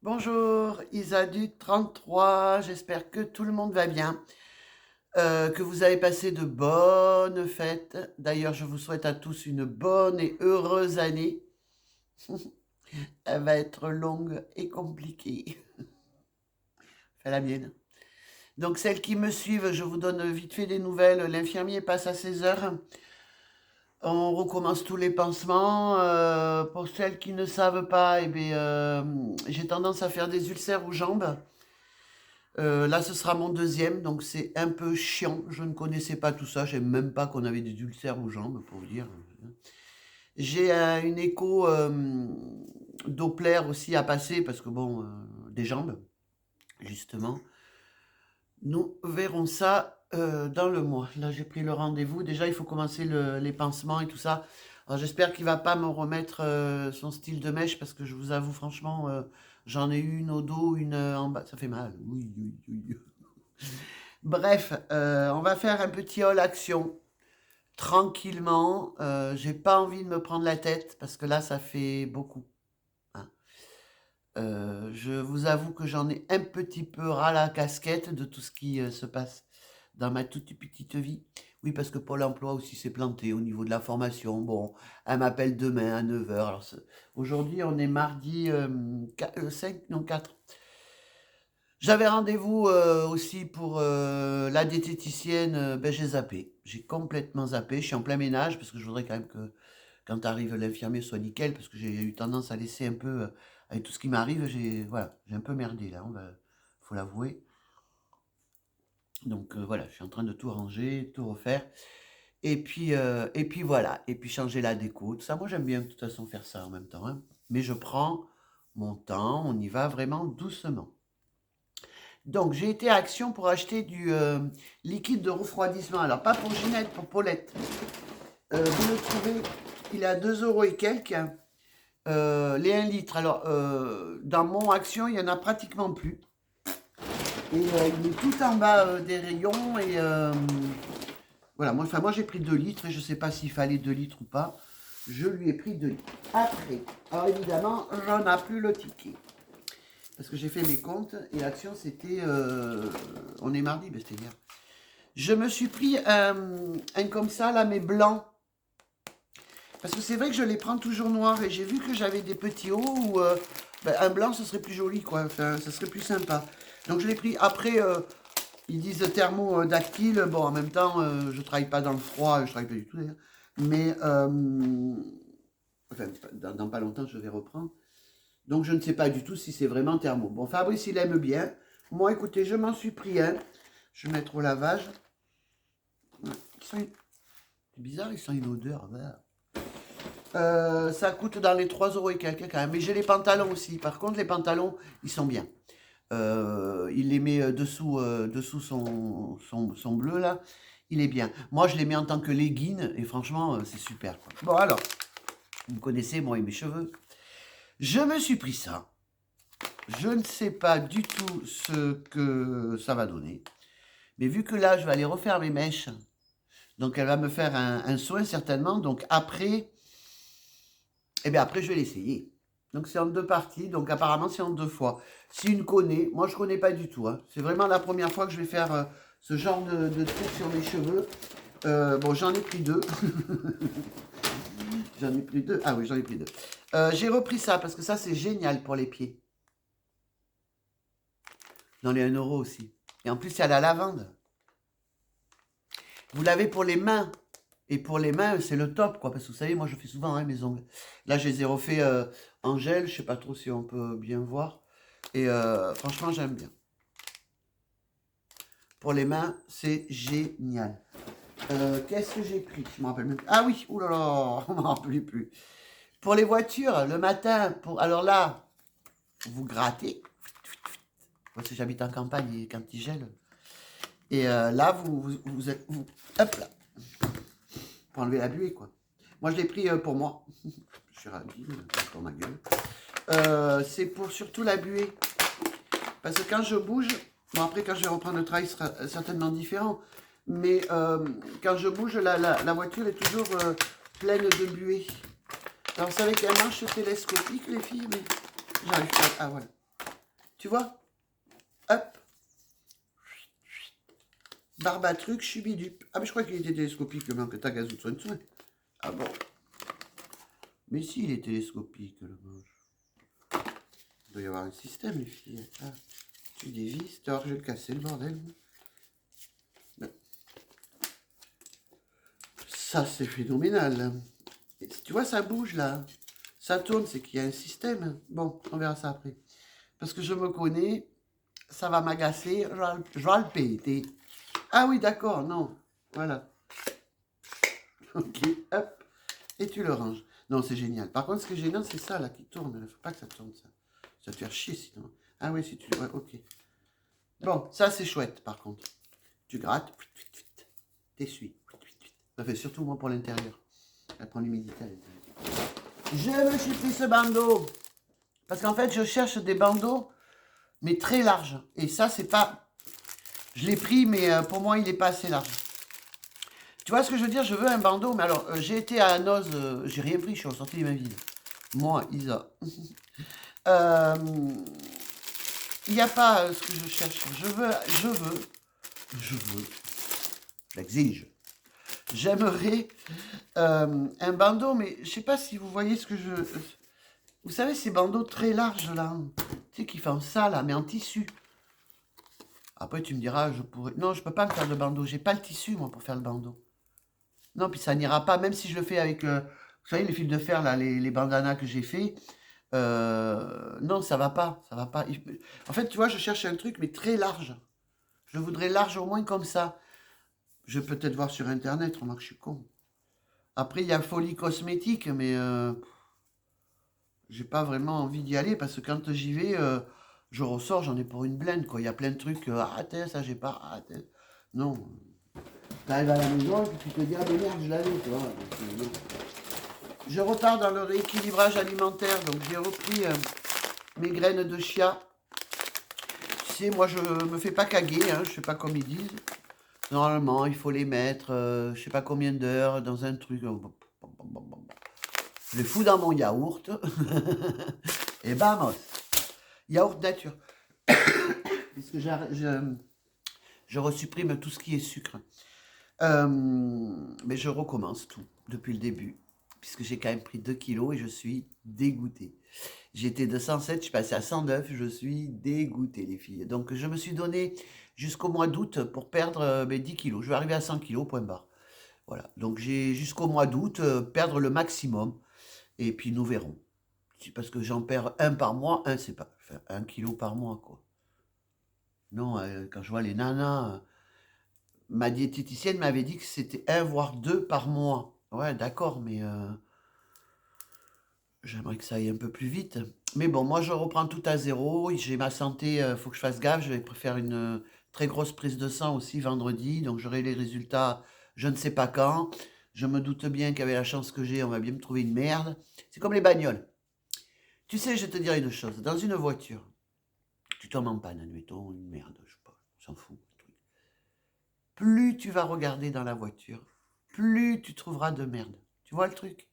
Bonjour, Isa du 33, j'espère que tout le monde va bien, que vous avez passé de bonnes fêtes. D'ailleurs, je vous souhaite à tous une bonne et heureuse année. Elle va être longue et compliquée. Fait la mienne. Donc, celles qui me suivent, je vous donne vite fait des nouvelles. L'infirmier passe à 16 heures. On recommence tous les pansements. Pour celles qui ne savent pas, eh bien, j'ai tendance à faire des ulcères aux jambes. Là, ce sera mon deuxième, donc c'est un peu chiant. Je ne connaissais pas tout ça. Je ne savais même pas qu'on avait des ulcères aux jambes, pour vous dire. J'ai une écho Doppler aussi à passer, parce que bon, des jambes, justement. Nous verrons ça dans le mois. Là, j'ai pris le rendez-vous. Déjà, il faut commencer les pansements et tout ça. Alors, j'espère qu'il va pas me remettre son style de mèche, parce que je vous avoue, franchement, j'en ai eu une au dos, une en bas. Ça fait mal. Oui, oui, oui. Bref, on va faire un petit haul action tranquillement. J'ai pas envie de me prendre la tête parce que là, ça fait beaucoup, hein. Je vous avoue que j'en ai un petit peu ras la casquette de tout ce qui se passe dans ma toute petite vie. Oui, parce que Pôle emploi aussi s'est planté au niveau de la formation. Bon, elle m'appelle demain à 9 heures. Alors, aujourd'hui, on est mardi 5, non 4. J'avais rendez-vous aussi pour la diététicienne, ben, j'ai zappé. J'ai complètement zappé. Je suis en plein ménage parce que je voudrais quand même que quand arrive l'infirmier soit nickel parce que j'ai eu tendance à laisser un peu avec tout ce qui m'arrive, j'ai un peu merdé là, faut l'avouer. Donc voilà, je suis en train de tout ranger, tout refaire. Et puis voilà, et puis changer la déco, tout ça. Moi j'aime bien de toute façon faire ça en même temps, hein. Mais je prends mon temps, on y va vraiment doucement. Donc, j'ai été à Action pour acheter du liquide de refroidissement. Alors, pas pour Ginette, pour Paulette. Vous le trouvez, il est à 2 euros et quelques, les 1 litre. Alors, dans mon Action, il n'y en a pratiquement plus. Et il est tout en bas des rayons. Et voilà, moi j'ai pris 2 litres et je ne sais pas s'il fallait 2 litres ou pas. Je lui ai pris 2 litres. Après, alors évidemment, j'en ai plus le ticket. Parce que j'ai fait mes comptes et l'action c'était. On est mardi, ben c'était hier. Je me suis pris un comme ça, là, mais blanc. Parce que c'est vrai que je les prends toujours noirs et j'ai vu que j'avais des petits hauts où ben, un blanc ce serait plus joli, quoi. Enfin, ça serait plus sympa. Donc je l'ai pris. Après, ils disent thermodactyle. Bon, en même temps, je travaille pas dans le froid, je travaille pas du tout d'ailleurs. Mais enfin, dans pas longtemps, je vais reprendre. Donc je ne sais pas du tout si c'est vraiment thermo. Bon, Fabrice, il aime bien. Moi, écoutez, je m'en suis pris un. Je vais mettre au lavage. Ouais, c'est bizarre, ils sont une odeur. Voilà. Ça coûte dans les 3 euros et quelques quand même. Mais j'ai les pantalons aussi. Par contre, les pantalons, ils sont bien. Il les met dessous son bleu là. Il est bien. Moi, je les mets en tant que leggings et franchement, c'est super, quoi. Bon, alors, vous me connaissez, moi et mes cheveux. Je me suis pris ça. Je ne sais pas du tout ce que ça va donner. Mais vu que là, je vais aller refaire mes mèches, donc elle va me faire un soin certainement. Donc après, eh bien après, je vais l'essayer. Donc c'est en 2 parties. Donc apparemment, c'est en 2 fois. Si une connaît, moi je connais pas du tout, hein. C'est vraiment la première fois que je vais faire ce genre de truc sur mes cheveux. Bon, j'en ai pris 2. J'en ai pris 2. Ah oui, j'en ai pris 2. J'ai repris ça parce que ça, c'est génial pour les pieds. Dans les 1 euro aussi. Et en plus, il y a la lavande. Vous l'avez pour les mains. Et pour les mains, c'est le top, quoi. Parce que vous savez, moi, je fais souvent hein, mes ongles. Là, je les ai refaits en gel. Je sais pas trop si on peut bien voir. Et franchement, j'aime bien. Pour les mains, c'est génial. Qu'est-ce que j'ai pris? Je me rappelle même plus. Ah oui, oulala, on ne m'en rappelle plus. Pour les voitures, le matin, alors là, vous grattez. Moi, si j'habite en campagne et quand il gèle. Et là, hop là, pour enlever la buée, quoi. Moi, je l'ai pris pour moi. Je suis ravi, pour ma gueule. C'est pour surtout la buée. Parce que quand je bouge, bon après quand je vais reprendre le travail, ce sera certainement différent. Mais quand je bouge, la voiture est toujours pleine de buée. Alors, vous savez qu'il y a un manche télescopique, les filles, mais j'arrive pas. Ah, voilà. Tu vois? Hop. Barbatruc, chubidup. Ah, mais je crois qu'il était télescopique, le manque ta gazou de soin. Ah bon? Mais si, il est télescopique, le manche. Il doit y avoir un système, les filles. Ah, tu dévises, alors je vais le casser, le bordel. Ça, c'est phénoménal. Et tu vois, ça bouge, là. Ça tourne, c'est qu'il y a un système. Bon, on verra ça après. Parce que je me connais, ça va m'agacer, je vais le péter. Ah oui, d'accord, non. Voilà. Ok, hop. Et tu le ranges. Non, c'est génial. Par contre, ce qui est gênant, c'est ça, là, qui tourne. Il ne faut pas que ça tourne, ça. Ça va te faire chier, sinon. Ah oui, si tu... Ouais, ok. Bon, ça, c'est chouette, par contre. Tu grattes, t'essuies. Ça fait surtout, moi, pour l'intérieur. Elle prend l'humidité à l'intérieur. Je me suis pris ce bandeau. Parce qu'en fait, je cherche des bandeaux, mais très larges. Et ça, c'est pas... Je l'ai pris, mais pour moi, il n'est pas assez large. Tu vois ce que je veux dire? Je veux un bandeau, mais alors, j'ai été à Noz, j'ai rien pris, je suis ressorti de ma ville. Moi, Isa. Il n'y a pas ce que je cherche. J'exige. J'aimerais un bandeau, mais je sais pas si vous voyez ce que je... Vous savez, ces bandeaux très larges, là. Tu sais, qui font ça, là, mais en tissu. Après, tu me diras, je pourrais... Non, je peux pas me faire de bandeau. J'ai pas le tissu, moi, pour faire le bandeau. Non, puis ça n'ira pas, même si je le fais avec... vous savez, les fils de fer, là, les bandanas que j'ai fait. Non, ça va pas. Ça va pas. En fait, tu vois, je cherche un truc, mais très large. Je voudrais large au moins comme ça. Je peux peut-être voir sur Internet, remarque, je suis con. Après, il y a Folie Cosmétique, mais j'ai pas vraiment envie d'y aller parce que quand j'y vais, je ressors, j'en ai pour une blinde, quoi. Il y a plein de trucs, ah, t'es, ça, j'ai pas, ah, t'es. Non. T'arrives à la maison et puis tu te dis, ah, ben merde, je l'avais, tu vois. Donc, non. Je repars dans le rééquilibrage alimentaire, donc j'ai repris mes graines de chia. Tu sais, moi, je me fais pas caguer, hein, je fais pas comme ils disent. Normalement, il faut les mettre, je sais pas combien d'heures, dans un truc. Je les fous dans mon yaourt. Et vamos. Yaourt nature. Puisque je resupprime tout ce qui est sucre. Mais je recommence tout, depuis le début. Puisque j'ai quand même pris 2 kilos et je suis dégoûté. J'étais de 107, je suis passé à 109, je suis dégoûté, les filles. Donc, je me suis donné jusqu'au mois d'août pour perdre 10 kilos. Je vais arriver à 100 kilos, point barre. Voilà. Donc, j'ai jusqu'au mois d'août perdre le maximum. Et puis, nous verrons. Parce que j'en perds un par mois. C'est pas... Enfin, 1 kilo par mois, quoi. Non, quand je vois les nanas... ma diététicienne m'avait dit que c'était 1 voire 2 par mois. Ouais, d'accord, mais... j'aimerais que ça aille un peu plus vite. Mais bon, moi, je reprends tout à zéro. J'ai ma santé, il faut que je fasse gaffe. Je vais faire une très grosse prise de sang aussi vendredi. Donc, j'aurai les résultats, je ne sais pas quand. Je me doute bien qu'avec la chance que j'ai, on va bien me trouver une merde. C'est comme les bagnoles. Tu sais, je te dirais une chose. Dans une voiture, tu tombes en panne, admettons, une merde, je sais pas, on s'en fout. Plus tu vas regarder dans la voiture, plus tu trouveras de merde. Tu vois le truc?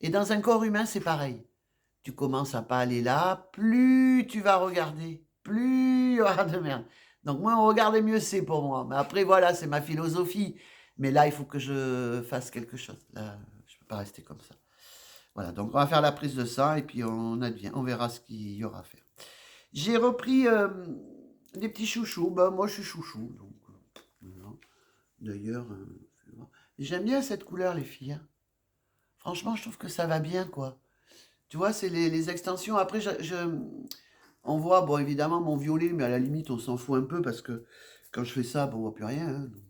Et dans un corps humain, c'est pareil. Tu commences à pas aller là, plus tu vas regarder, plus il y aura de merde. Donc moins on regarde, mieux c'est pour moi. Mais après, voilà, c'est ma philosophie. Mais là, il faut que je fasse quelque chose. Là, je ne peux pas rester comme ça. Voilà, donc on va faire la prise de sang et puis on advient. On verra ce qu'il y aura à faire. J'ai repris des petits chouchous. Ben, moi, je suis chouchou. Donc, voilà. D'ailleurs, j'aime bien cette couleur, les filles. Hein. Franchement, je trouve que ça va bien, quoi. Tu vois, c'est les extensions. Après, on voit, bon, évidemment, mon violet, mais à la limite, on s'en fout un peu parce que quand je fais ça, bon, on voit plus rien. Hein, donc,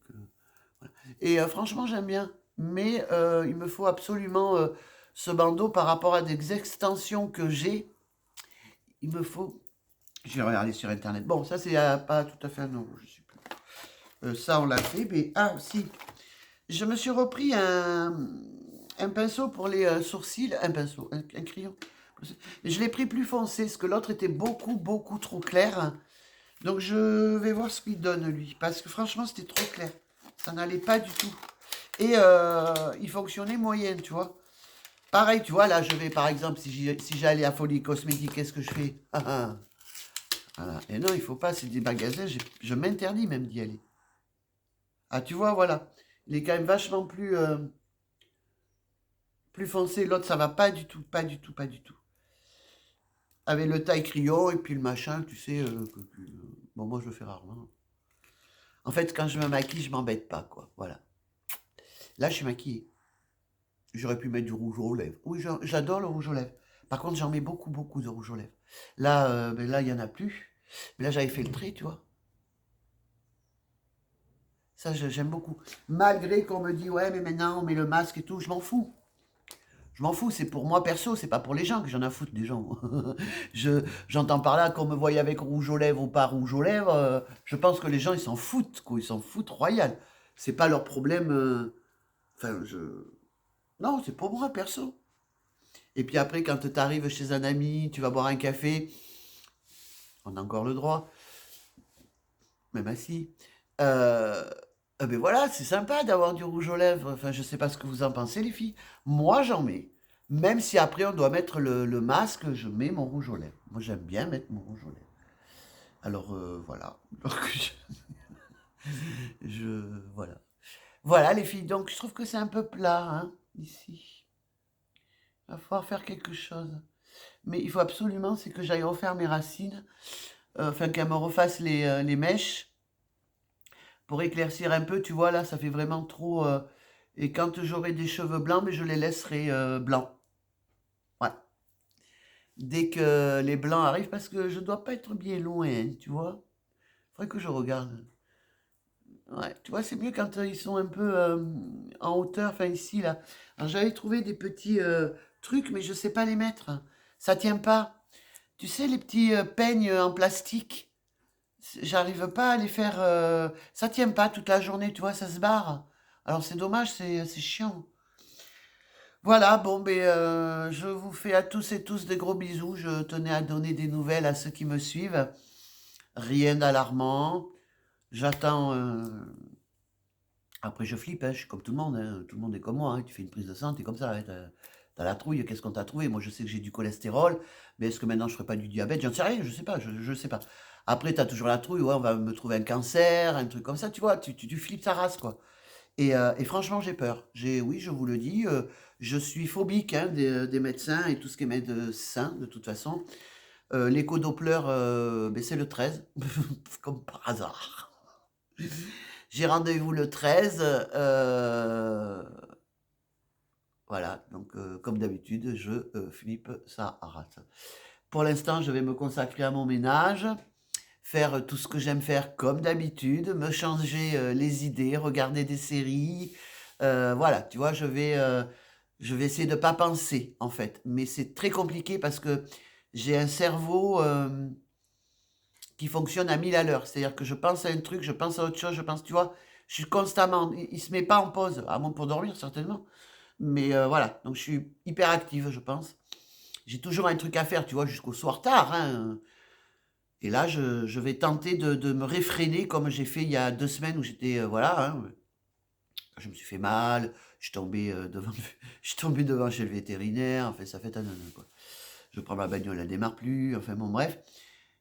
voilà. Et franchement, j'aime bien. Mais il me faut absolument ce bandeau par rapport à des extensions que j'ai. Il me faut... Je vais regarder sur Internet. Bon, ça, c'est pas tout à fait un euro, je sais plus. Ça, on l'a fait. Mais, ah, si. Je me suis repris un pinceau pour les sourcils. Un pinceau, un crayon. Je l'ai pris plus foncé, parce que l'autre était beaucoup, beaucoup trop clair. Donc, je vais voir ce qu'il donne, lui. Parce que franchement, c'était trop clair. Ça n'allait pas du tout. Et il fonctionnait moyen, tu vois. Pareil, tu vois, là, je vais, par exemple, si j'allais à Folie Cosmétique, qu'est-ce que je fais? Voilà. Et non, il faut pas, c'est des magasins, je m'interdis même d'y aller. Ah, tu vois, voilà. Il est quand même vachement plus foncé. L'autre, ça va pas du tout, pas du tout, pas du tout. Avec le taille crayon et puis le machin, tu sais, bon, moi, je le fais rarement. En fait, quand je me maquille, je m'embête pas, quoi. Voilà. Là, je suis maquillée. J'aurais pu mettre du rouge aux lèvres. Oui, j'adore le rouge aux lèvres. Par contre, j'en mets beaucoup, beaucoup de rouge aux lèvres. Là, ben là, il y en a plus. Mais là, j'avais fait le trait, tu vois. Ça, j'aime beaucoup. Malgré qu'on me dit, ouais, mais maintenant, on met le masque et tout, je m'en fous. Je m'en fous, c'est pour moi perso, c'est pas pour les gens que j'en ai à foutre des gens. J'entends par là qu'on me voyait avec rouge aux lèvres ou pas rouge aux lèvres, je pense que les gens ils s'en foutent, quoi, ils s'en foutent royal. C'est pas leur problème. Enfin, non, c'est pour moi perso. Et puis après, quand tu arrives chez un ami, tu vas boire un café, on a encore le droit, même assis. Euh, ben voilà, c'est sympa d'avoir du rouge aux lèvres. Enfin, je sais pas ce que vous en pensez, les filles. Moi, j'en mets. Même si après on doit mettre le masque, je mets mon rouge aux lèvres. Moi, j'aime bien mettre mon rouge aux lèvres. Alors, voilà. Donc, voilà. Voilà, les filles. Donc, je trouve que c'est un peu plat, hein, ici. Il va falloir faire quelque chose. Mais il faut absolument, c'est que j'aille refaire mes racines. Enfin, qu'elle me refasse les mèches pour éclaircir un peu. Tu vois, là, ça fait vraiment trop. Et quand j'aurai des cheveux blancs, mais je les laisserai blancs. Ouais. Dès que les blancs arrivent, parce que je dois pas être bien loin, hein, tu vois. Faudrait que je regarde. Ouais, tu vois, c'est mieux quand ils sont un peu en hauteur, enfin ici, là. Alors j'avais trouvé des petits trucs, mais je sais pas les mettre. Ça tient pas. Tu sais, les petits peignes en plastique, j'arrive pas à les faire. Ça tient pas toute la journée, tu vois, ça se barre. Alors c'est dommage, c'est chiant. Voilà, bon, ben, je vous fais à tous et tous des gros bisous. Je tenais à donner des nouvelles à ceux qui me suivent. Rien d'alarmant. J'attends. Après, je flippe, hein, je suis comme tout le monde. Hein. Tout le monde est comme moi. Hein. Tu fais une prise de sang, t'es comme ça. Hein. T'as la trouille, qu'est-ce qu'on t'a trouvé? Moi, je sais que j'ai du cholestérol, mais est-ce que maintenant je ferai pas du diabète? J'en sais rien, je sais pas, je sais pas. Après, t'as toujours la trouille, ouais, on va me trouver un cancer, un truc comme ça, tu vois, tu flippes ta race, quoi. Et franchement, j'ai peur. Oui, je vous le dis, je suis phobique hein, des médecins et tout ce qui est médecin, de toute façon. L'écho-doppler, ben, c'est le 13, comme par hasard. J'ai rendez-vous le 13. Voilà, donc comme d'habitude, je flippe sa race. Pour l'instant, je vais me consacrer à mon ménage, faire tout ce que j'aime faire comme d'habitude, me changer les idées, regarder des séries. Voilà, tu vois, je vais essayer de ne pas penser, en fait. Mais c'est très compliqué parce que j'ai un cerveau qui fonctionne à 1000 à l'heure. C'est-à-dire que je pense à un truc, je pense à autre chose, je pense, tu vois, je suis constamment, il se met pas en pause, à moins pour dormir, certainement. Mais voilà, donc je suis hyper active, je pense. J'ai toujours un truc à faire, tu vois, jusqu'au soir tard. Hein. Et là, je vais tenter de me réfréner comme j'ai fait il y a 2 semaines où j'étais, voilà, hein, je me suis fait mal, je suis tombé devant, je suis tombé devant chez le vétérinaire, enfin ça fait un an, quoi. Je prends ma bagnole, elle démarre plus, enfin bon, bref.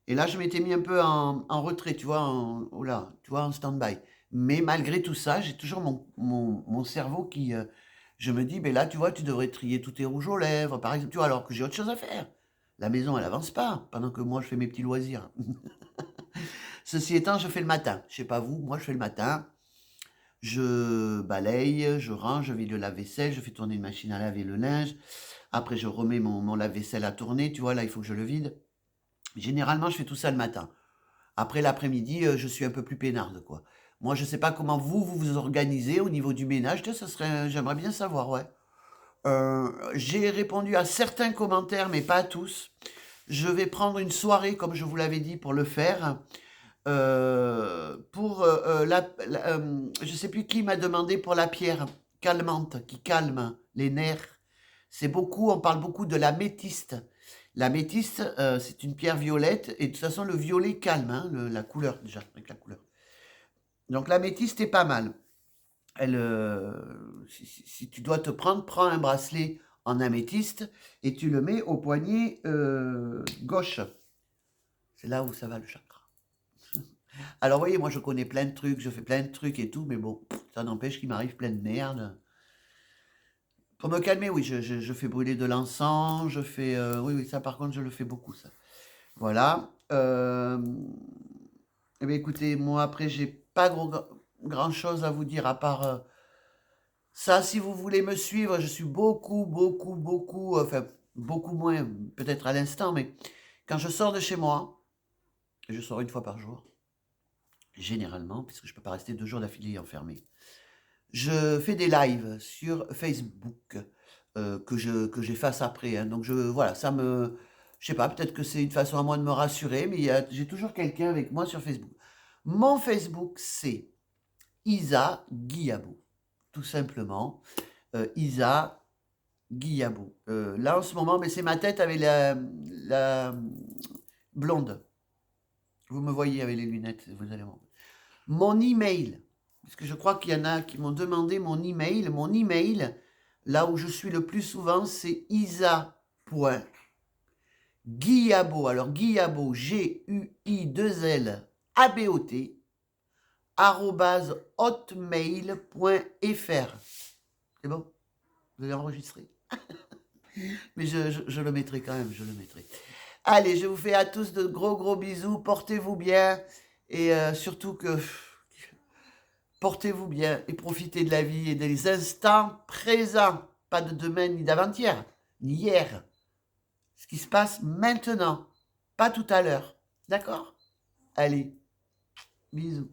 Et là, je m'étais mis un peu en retrait, tu vois, oh là, tu vois, en stand-by. Mais malgré tout ça, j'ai toujours mon cerveau qui, je me dis, ben là, tu vois, tu devrais trier tous tes rouges aux lèvres, par exemple, tu vois, alors que j'ai autre chose à faire. La maison, elle avance pas, pendant que moi, je fais mes petits loisirs. Ceci étant, je fais le matin. Je sais pas vous, moi, je fais le matin. Je balaye, je range, je vide le lave-vaisselle, je fais tourner une machine à laver le linge. Après, je remets mon lave-vaisselle à tourner, tu vois, là, il faut que je le vide. Généralement, je fais tout ça le matin. Après l'après-midi, je suis un peu plus peinarde, quoi. Moi, je sais pas comment vous organisez au niveau du ménage. Tiens, j'aimerais bien savoir, ouais. J'ai répondu à certains commentaires, mais pas à tous. Je vais prendre une soirée, comme je vous l'avais dit, pour le faire. Je sais plus qui m'a demandé pour la pierre calmante, qui calme les nerfs. On parle beaucoup de la métiste. La métiste, c'est une pierre violette, et de toute façon, le violet calme, hein, la couleur, déjà, avec la couleur. Donc la métiste est pas mal. Si tu dois te prendre, prends un bracelet en améthyste et tu le mets au poignet gauche. C'est là où ça va le chakra. Alors, vous voyez, moi, je connais plein de trucs, je fais plein de trucs et tout, mais bon, ça n'empêche qu'il m'arrive plein de merde. Pour me calmer, oui, je fais brûler de l'encens, je fais... oui, oui, ça, par contre, je le fais beaucoup, ça. Voilà. Eh bien, écoutez, moi, après, j'ai pas grand-chose à vous dire, à part... ça, si vous voulez me suivre, je suis beaucoup, enfin, beaucoup moins, peut-être à l'instant, mais quand je sors de chez moi, et je sors une fois par jour, généralement, puisque je ne peux pas rester 2 jours d'affilée enfermé. Je fais des lives sur Facebook que j'efface après, hein. Donc voilà, je sais pas, peut-être que c'est une façon à moi de me rassurer, mais j'ai toujours quelqu'un avec moi sur Facebook. Mon Facebook, c'est Isa Guillabo, tout simplement. Isa Guillabo. Là, en ce moment, mais c'est ma tête avec la blonde. Vous me voyez avec les lunettes, vous allez voir. Mon email, parce que je crois qu'il y en a qui m'ont demandé mon email. Mon email, là où je suis le plus souvent, c'est isa.guillabo, alors Guillabo, G-U-I-2-L-A-B-O-T, @hotmail.fr. C'est bon? Vous avez enregistré? Mais je le mettrai quand même, je le mettrai. Allez, je vous fais à tous de gros bisous. Portez-vous bien. Et surtout que portez-vous bien et profitez de la vie et des instants présents. Pas de demain ni d'avant-hier, ni hier. Ce qui se passe maintenant, pas tout à l'heure. D'accord? Allez, bisous.